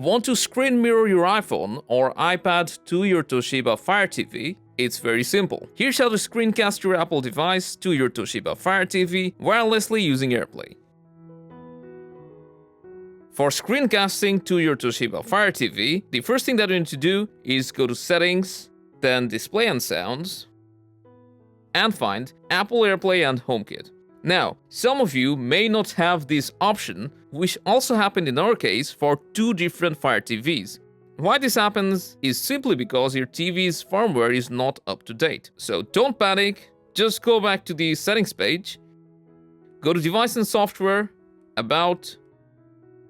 Want to screen mirror your iPhone or iPad to your Toshiba Fire TV? It's very simple. Here's how to screencast your Apple device to your Toshiba Fire TV wirelessly using AirPlay. For screencasting to your Toshiba Fire TV, the first thing that you need to do is go to Settings, then Display and Sounds, and find Apple AirPlay and HomeKit. Now, some of you may not have this option, which also happened in our case for two different Fire TVs. Why this happens is simply because your TV's firmware is not up to date. So don't panic, just go back to the settings page, go to Device and Software, About,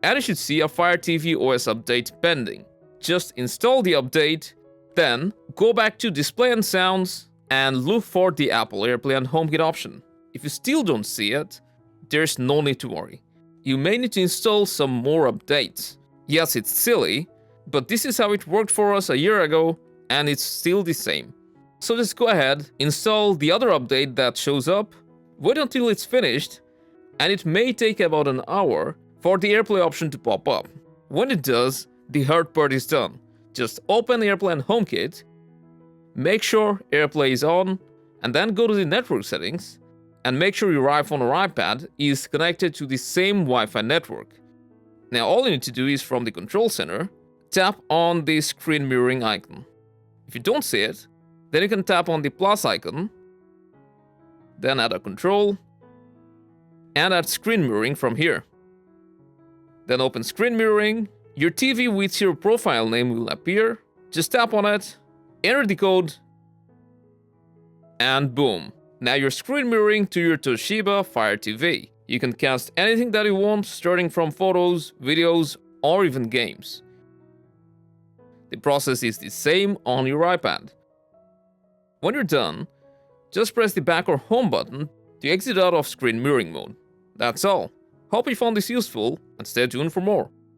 and you should see a Fire TV OS update pending. Just install the update, then go back to Display and Sounds and look for the Apple AirPlay and HomeKit option. If you still don't see it, there's no need to worry. You may need to install some more updates. Yes, it's silly, but this is how it worked for us a year ago, and it's still the same. So just go ahead, install the other update that shows up, wait until it's finished, and it may take about an hour for the AirPlay option to pop up. When it does, the hard part is done. Just open AirPlay and HomeKit, make sure AirPlay is on, and then go to the network settings, and make sure your iPhone or iPad is connected to the same Wi-Fi network. Now all you need to do is from the control center, tap on the screen mirroring icon. If you don't see it, then you can tap on the plus icon, then add a control, and add screen mirroring from here. Then open screen mirroring, your TV with your profile name will appear, just tap on it, enter the code, and boom. Now you're screen mirroring to your Toshiba Fire TV. You can cast anything that you want, starting from photos, videos, or even games. The process is the same on your iPad. When you're done, just press the back or home button to exit out of screen mirroring mode. That's all. Hope you found this useful, and stay tuned for more.